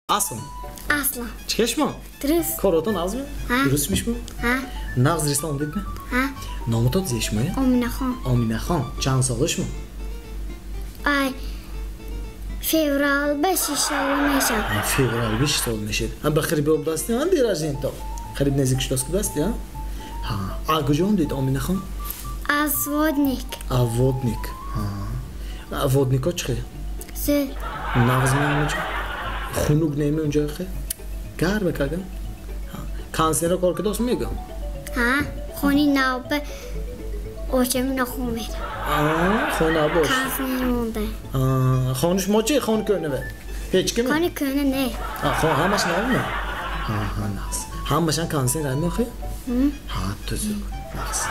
Aslan. Aslan. Çeşme. Dürüst. Koroton az mı? Ha. Dürüstmüş mü? Ha. Nağız resmen değil mi? Ha. Namı tot zeş mi? Amine Xon. Amine Xon. Can sağlış mı? Ay. Fevral 5 inşallah meşan. Fevral 5 sol meşed. Ha bakırbi obdasти han dirajin to. Qarib nazik shtos kudasti ha? Ha. Agjon did Amine Xon. Azvodnik. Avodnik. Ha. Avodnik ochqi. Sır. Nağız mı amca? Xunuk neymi önce axı? Gar bakagan. Ha. Kansere korkudos mu yegam? Ha. Xoni navbe. Oçemin oxumir. Aa, xona boş. Kansin onda. Aa, xonuş mochi xon köne ve. Hiç kimi? Kani köne ne? Ha, xon hamaş ne mi? Ha, nas. Hamaşan kanser mi axı? Ha, tuzuk. Nas.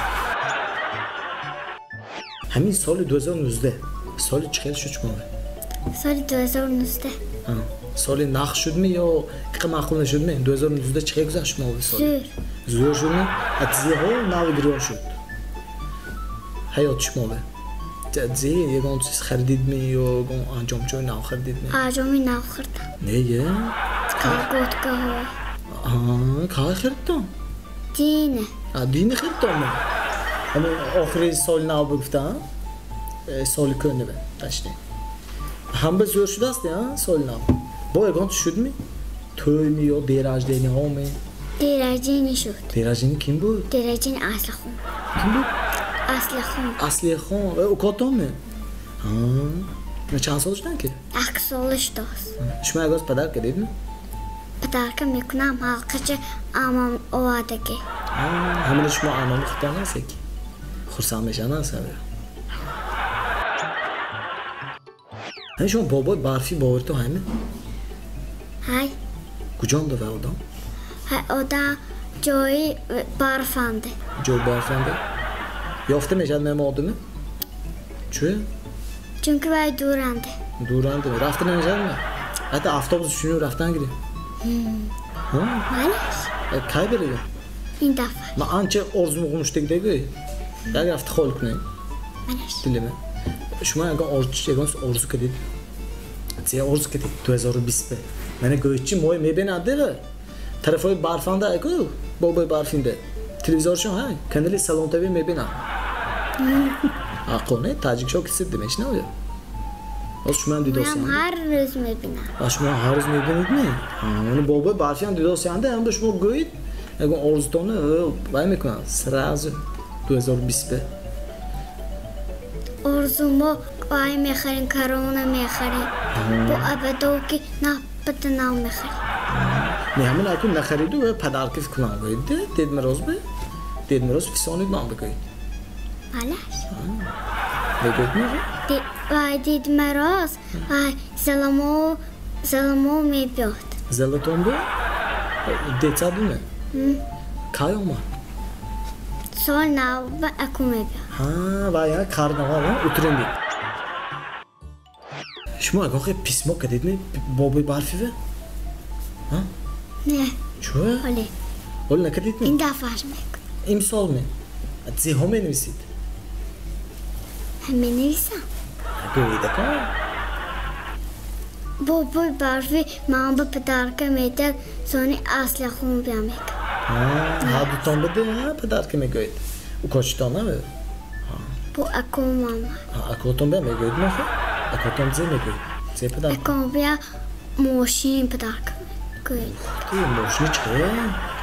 Hamin soli 2019'da. Soli çıkar şu çıkmadı. Soli 2019'da. Ha. Soli nax şudmi yo qimaqulna şudmi? 2019'da çıkar güzel şudmi soli. Sür. Zor şudmi? Atzi ho navi giriyor şud. Hayat şudmi. Tadzi yegon siz xarididmi yo gon anjomchoy nav xarididmi? Ajomi nav xirda. Neye? Kalgotka ho. Aa, kay xariddan? Dine. Ha, dini xariddan mı? Ama oxiri sol nav bugfta ha? Sol köne be. Taşne. Hamba zor şudasti ha sol nav. Bu yegon şudmi? Toy mi yo beraj deni ho mi? Derajini şud. Berajini kim bu? Derajini aslahum. Kim bu? Aslahum. Asli xon. O koton mu? Ha. Ne chans oluştan ki? Aksoluş dos. Şuma göz padar kedid mi? Padarka mekunam halqacha amam ovadagi. Ha, hamını şuma anamı xitana sek. Xursam meşana sabe. Ha şuma boboy barfi bover to haymi? Hay. Kujon da ve odam? Ha oda joy barfande. Joy barfande. Yofte meşan mem oldu mu? Çö? Çünkü vay durande. Duranda mı? Raftına meşan mı? Hatta avtobus düşünüyor raftan gidiyor. Ha? Manish. Kaybediyor. Indafa. Ma ancha orzumu qumuşta gidiyor. Dar rafta xoluk ne? Manish. Dileme. Şuma agan orzu kedid. Tsiya orzu kedid 2020 be. Mene goychi moy meben adega. Tarafoy barfanda eko. Boboy barfinde. Televizor şu ha. Kanalı Salon TV meben a. Aqone tajik şok hissetdim eş ne oluyor? Osman Didosyan. Mam har roz mebina. Osman harız meben mi? Ha, onu boboy barfyan Didosyan'da hem de şuma goyit. Agan orzutonu vay mekuna. Sразу 2020 be. Orzumu vay meharin karona meharin. Bu abadoki napatanav meharin. Ne hemen akun ne xaridu ve padarkif kulan goydu. Dedme roz be. Dedme roz fisonid man begoyid. Malash. Ne goydu mu? Vay didmeroz. Vay zalamo mebiot. Zelaton be. Detadu ne? Kayo mu? Sol nav ve akumebiot. Ha, vay ya karnaval ha, utrendi. Şuma agan xe pismo kedid mi? Boboy barfi ve? Ha? Ne? Ço? Ole. Ol ne kedid mi? Indafaş mek. İmsol mi? Atzi homen visit. Hemen nevisam. Goyda ka? Boboy barfi mamba padarka metal soni asla khum biamek. Ha, du tombede ha, padarke me goyid. U koçtan ha? Bu akumama. Ha, akoton be me goyid mu? Akoton ze me goyid. Ze padarke. Akumya moşin padarka. Good. Ki moşni çıkıyor.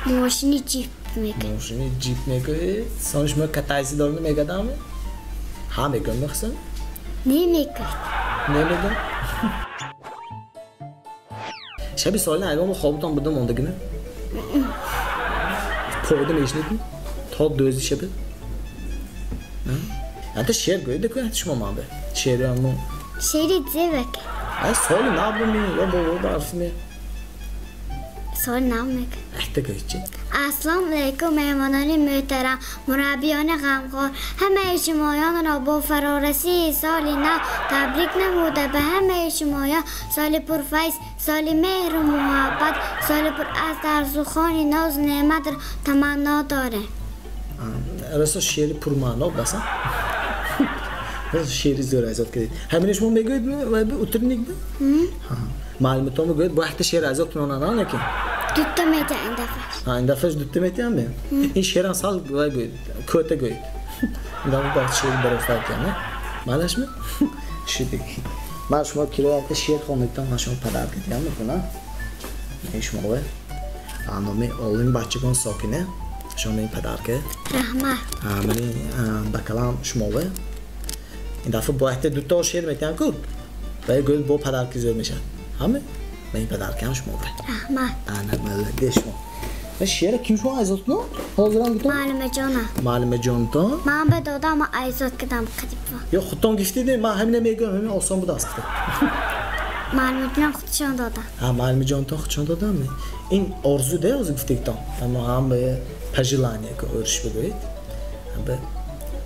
Moşini jeep mek. Moşni jeep me goyid. Sonuç mu kataysi dolunu me gadam? Ha me goyid mıxsan? Ne mek? Ne me goyid? Şabi soğlan aygam o xobutan budum onda günü. Koydum eşnit mi? Tod dözü şabi. Hatta şer goyid de koyat şuma mabe. Şer ya mu. Şerit zevek. Ay soğlan ne yapayım ya? Ya bu barfi mi? Sol namek. Ahte goyidçi. Assalamu alaikum mehmanان محترم مربیان غمخوار همه شمایان را با فرارسی سال نو تبریک نموده به همه شمایان سال پر فیض سال مهر و محبت سال پر از درزوخان ناز نعمت را تمنا داره. Arası şiiri purmano basa. Şiiri zor azat kedid. Hamine şuma me goyid mi? Ve bir utrnik mi? Ha. معلوماتامو گوید با وقت شعر ازت نونان نکن دوتا میده این دفعه این دفعه دوتا میتیم بیم این شعر سال گوید کوته گوید این دفعه باید شعر برفتر کنه مالش می شدی من شما کلویت شعر خوندم من شما پدر کردیم میکنم این شما و نامی اولین بچگان ساکنه شما این پدر که رحمت منی با کلام شما و این دفعه با وقت دوتا شعر میتیم کن و گوید با پدر کی زور میشه همه من این پدر کم شما و رحمت انا ملده شما و شعر کیم شما ازت نو حاضران گیتون معلم جان تو من به دادم ایزاد کدام قدیبا یا خودتون گفتید من همین میگم همین آسان بود است معلم جان خودشان دادم معلم جان تو خودشان دادم این آرزو ده از گفتیدم اما هم به پژلانی که ارش بگوید هم به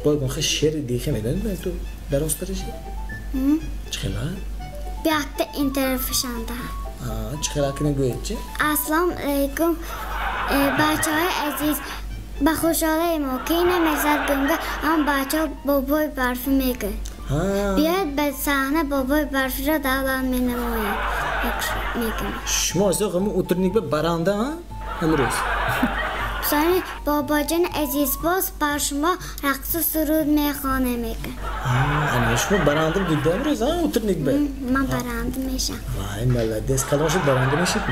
باید خیلی شعر دیگه میدونید تو درست درش چخلا بیاکت این طرفشان ده چخلا کنه گوید چه السلام علیکم بچه های عزیز با خوشحالی ما که نمیزد گنگه هم بچه ها بابای برفی میگه بیاید به صحنه بابای برفی را دولان می نماید میگم شما از اون اترنیک به برانده ها امروز سانی بابا جان عزیز باز بر شما رقص و سرود میخوانه میگه انا شما برانده دیده امروز ها اترنیک به من برانده میشم وای ملده کلام شد برانده میشید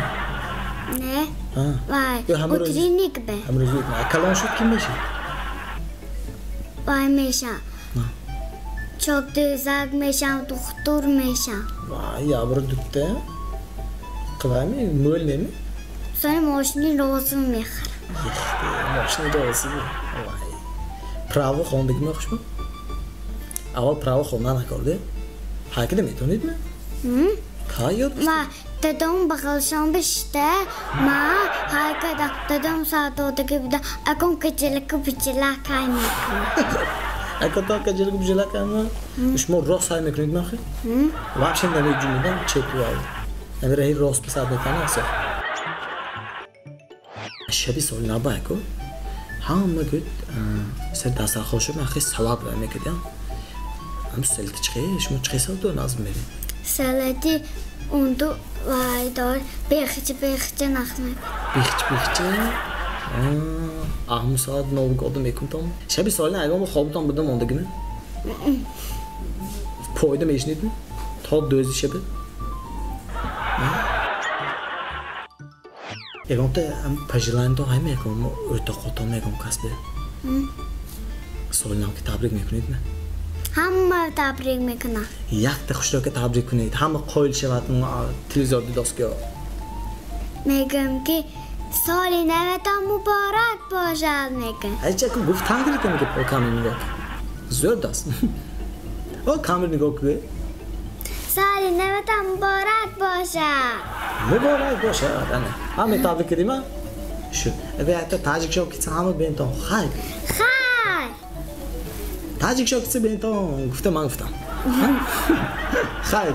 نه وای اترنیک به امروز کلام شد کی میشه وای میشم çok düzak meşam doktor meşam. Vay yavru dükte. Kıvamı mül ne mi? Sonra maşini rozum mekar. Maşini rozum. Vay. Pravo خونdik mi hoş mu? Aval pravo خونdan akordu. Hakide mi tonid mi? Hayır. Ma dedem bakılşan bişte. Ma hakida dedem saat oldu gibi de akım kıçılık biçilah kaymıkım. اگه کجایی که بجلا کنم، شما راست های میکنید ماخه؟ واقعا نمی‌دونم جمعیدم چه تویی. اگر هی راست بسات بکنه اصلا. شبیه سال نباید کو. هم میگید سر دست خوشم اخی سلات رو میکردم. هم سلتی چیه؟ شما چه سال دو نازم می‌بینید؟ سلاتی اون دو وای دار بیخچه نخمه. بیخچه. Ahmet saat ne oldu kadın mekuntam. Şebi söyle ne ama xobutan budum onda günü. Poydum eşnit mi? Tad dözü şebi. Egonta am pajilan to hay mekum öte qotam mekum kasbe. Söyle ki tabrik mekunit mi? Hamma tabrik mekuna. Yak da xushro ki tabrik kunit. Hamma qoyil shevat televizorda doska. Megum ki سالی نوتان مبارک باشد میگه ایچه که گفت تنگری کنی که کامل نگاه زور دست او کامل نگاه که سالی نوتان مبارک باشد مبارک باشد همه تابریک کردیم شو اوه حتی تاجیک شو کسی همه بینتان خیر تاجیک شو کسی بینتان گفته من گفتم خیر